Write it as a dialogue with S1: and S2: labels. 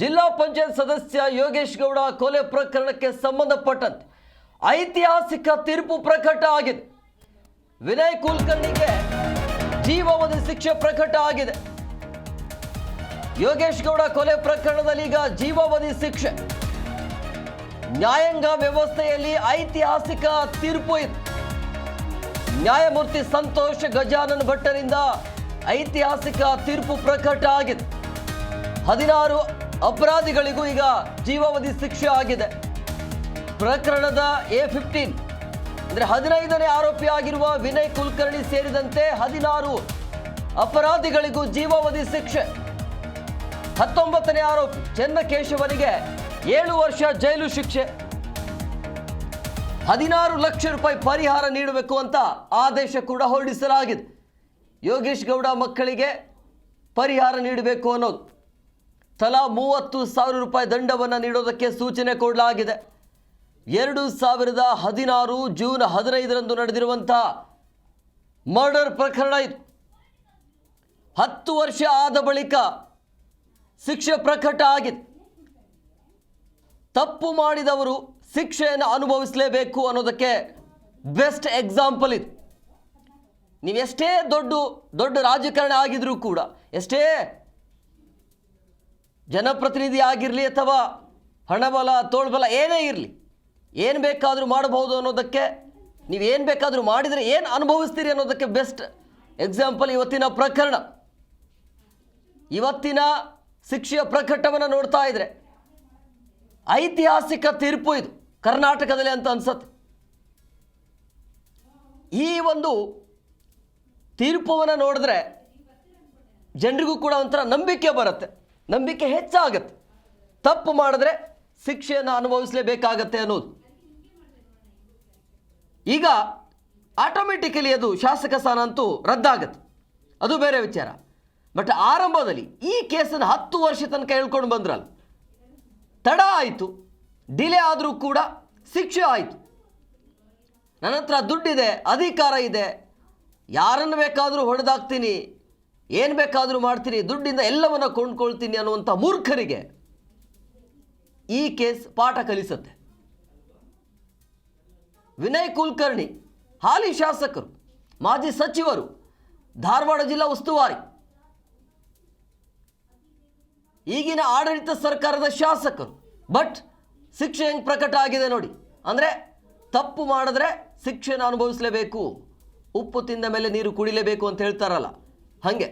S1: ಜಿಲ್ಲಾ ಪಂಚಾಯತ್ ಸದಸ್ಯ ಯೋಗೇಶ್ ಗೌಡ ಕೊಲೆ ಪ್ರಕರಣಕ್ಕೆ ಸಂಬಂಧಪಟ್ಟಂತೆ ಐತಿಹಾಸಿಕ ತೀರ್ಪು ಪ್ರಕಟ ಆಗಿದೆ. ವಿನಯ್ ಕುಲಕರ್ಣಿಗೆ ಜೀವಾವಧಿ ಶಿಕ್ಷೆ ಪ್ರಕಟ ಆಗಿದೆ. ಯೋಗೇಶ್ ಗೌಡ ಕೊಲೆ ಪ್ರಕರಣದಲ್ಲಿ ಈಗ ಜೀವಾವಧಿ ಶಿಕ್ಷೆ. ನ್ಯಾಯಾಂಗ ವ್ಯವಸ್ಥೆಯಲ್ಲಿ ಐತಿಹಾಸಿಕ ತೀರ್ಪು ಇದೆ. ನ್ಯಾಯಮೂರ್ತಿ ಸಂತೋಷ್ ಗಜಾನನ್ ಭಟ್ಟರಿಂದ ಐತಿಹಾಸಿಕ ತೀರ್ಪು ಪ್ರಕಟ ಆಗಿದೆ. 16 ಅಪರಾಧಿಗಳಿಗೂ ಈಗ ಜೀವಾವಧಿ ಶಿಕ್ಷೆ ಆಗಿದೆ. ಪ್ರಕರಣದ A15 ಅಂದರೆ 15ನೇ ಆರೋಪಿ ಆಗಿರುವ ವಿನಯ್ ಕುಲಕರ್ಣಿ ಸೇರಿದಂತೆ 16 ಅಪರಾಧಿಗಳಿಗೂ ಜೀವಾವಧಿ ಶಿಕ್ಷೆ. 19ನೇ ಆರೋಪಿ ಚೆನ್ನಕೇಶವನಿಗೆ 7 ವರ್ಷ ಜೈಲು ಶಿಕ್ಷೆ. 16 ಲಕ್ಷ ರೂಪಾಯಿ ಪರಿಹಾರ ನೀಡಬೇಕು ಅಂತ ಆದೇಶ ಕೂಡ ಹೊರಡಿಸಲಾಗಿದೆ. ಯೋಗೇಶ್ ಗೌಡ ಮಕ್ಕಳಿಗೆ ಪರಿಹಾರ ನೀಡಬೇಕು ಅನ್ನೋದು. ತಲಾ 30,000 ರೂಪಾಯಿ ದಂಡವನ್ನು ನೀಡೋದಕ್ಕೆ ಸೂಚನೆ ಕೊಡಲಾಗಿದೆ. 2016 ಜೂನ್ 15ರಂದು ನಡೆದಿರುವಂಥ ಮರ್ಡರ್ ಪ್ರಕರಣ ಇದು. 10 ವರ್ಷ ಆದ ಬಳಿಕ ಶಿಕ್ಷೆ ಪ್ರಕಟ ಆಗಿದೆ. ತಪ್ಪು ಮಾಡಿದವರು ಶಿಕ್ಷೆಯನ್ನು ಅನುಭವಿಸಲೇಬೇಕು ಅನ್ನೋದಕ್ಕೆ ಬೆಸ್ಟ್ ಎಕ್ಸಾಂಪಲ್ ಇದು. ನೀವೆಷ್ಟೇ ದೊಡ್ಡ ರಾಜಕಾರಣ ಆಗಿದ್ರೂ ಕೂಡ, ಎಷ್ಟೇ ಜನಪ್ರತಿನಿಧಿ ಆಗಿರಲಿ ಅಥವಾ ಹಣಬಲ ತೋಳ್ಬಲ ಏನೇ ಇರಲಿ, ಏನು ಬೇಕಾದರೂ ಮಾಡಬಹುದು ಅನ್ನೋದಕ್ಕೆ, ನೀವೇನು ಬೇಕಾದರೂ ಮಾಡಿದರೆ ಏನು ಅನುಭವಿಸ್ತೀರಿ ಅನ್ನೋದಕ್ಕೆ ಬೆಸ್ಟ್ ಎಕ್ಸಾಂಪಲ್ ಇವತ್ತಿನ ಪ್ರಕರಣ. ಇವತ್ತಿನ ಶಿಕ್ಷೆಯ ಪ್ರಕಟವನ್ನು ನೋಡ್ತಾ ಇದ್ರೆ ಐತಿಹಾಸಿಕ ತೀರ್ಪು ಇದು ಕರ್ನಾಟಕದಲ್ಲಿ ಅಂತ ಅನ್ಸುತ್ತೆ. ಈ ಒಂದು ತೀರ್ಪುವನ್ನು ನೋಡಿದ್ರೆ ಜನರಿಗೂ ಕೂಡ ಒಂಥರ ನಂಬಿಕೆ ಬರುತ್ತೆ, ನಂಬಿಕೆ ಹೆಚ್ಚಾಗತ್ತೆ. ತಪ್ಪು ಮಾಡಿದ್ರೆ ಶಿಕ್ಷೆಯನ್ನು ಅನುಭವಿಸಲೇಬೇಕಾಗತ್ತೆ ಅನ್ನೋದು. ಈಗ ಆಟೋಮೆಟಿಕಲಿ ಅದು ಶಾಸಕ ಸ್ಥಾನ ಅಂತೂ ರದ್ದಾಗತ್ತೆ, ಅದು ಬೇರೆ ವಿಚಾರ. ಬಟ್ ಆರಂಭದಲ್ಲಿ ಈ ಕೇಸನ್ನು 10 ವರ್ಷ ತನಕ ಹೇಳ್ಕೊಂಡು ಬಂದ್ರಲ್ಲ, ತಡ ಆಯಿತು, ಡಿಲೇ ಆದರೂ ಕೂಡ ಶಿಕ್ಷೆ ಆಯಿತು. ನನ್ನ ಹತ್ರ ದುಡ್ಡಿದೆ, ಅಧಿಕಾರ ಇದೆ, ಯಾರನ್ನು ಬೇಕಾದರೂ ಹೊಡೆದಾಕ್ತೀನಿ, ಏನು ಬೇಕಾದರೂ ಮಾಡ್ತೀನಿ, ದುಡ್ಡಿಂದ ಎಲ್ಲವನ್ನು ಕೊಂಡ್ಕೊಳ್ತೀನಿ ಅನ್ನುವಂಥ ಮೂರ್ಖರಿಗೆ ಈ ಕೇಸ್ ಪಾಠ ಕಲಿಸುತ್ತೆ. ವಿನಯ್ ಕುಲಕರ್ಣಿ ಹಾಲಿ ಶಾಸಕರು, ಮಾಜಿ ಸಚಿವರು, ಧಾರವಾಡ ಜಿಲ್ಲಾ ಉಸ್ತುವಾರಿ, ಈಗಿನ ಆಡಳಿತ ಸರ್ಕಾರದ ಶಾಸಕರು. ಬಟ್ ಶಿಕ್ಷೆ ಹೆಂಗೆ ಪ್ರಕಟ ಆಗಿದೆ ನೋಡಿ. ಅಂದರೆ ತಪ್ಪು ಮಾಡಿದ್ರೆ ಶಿಕ್ಷೆನ ಅನುಭವಿಸಲೇಬೇಕು, ಉಪ್ಪು ತಿಂದ ಮೇಲೆ ನೀರು ಕುಡಿಲೇಬೇಕು ಅಂತ ಹೇಳ್ತಾರಲ್ಲ, ಹಾಗೆ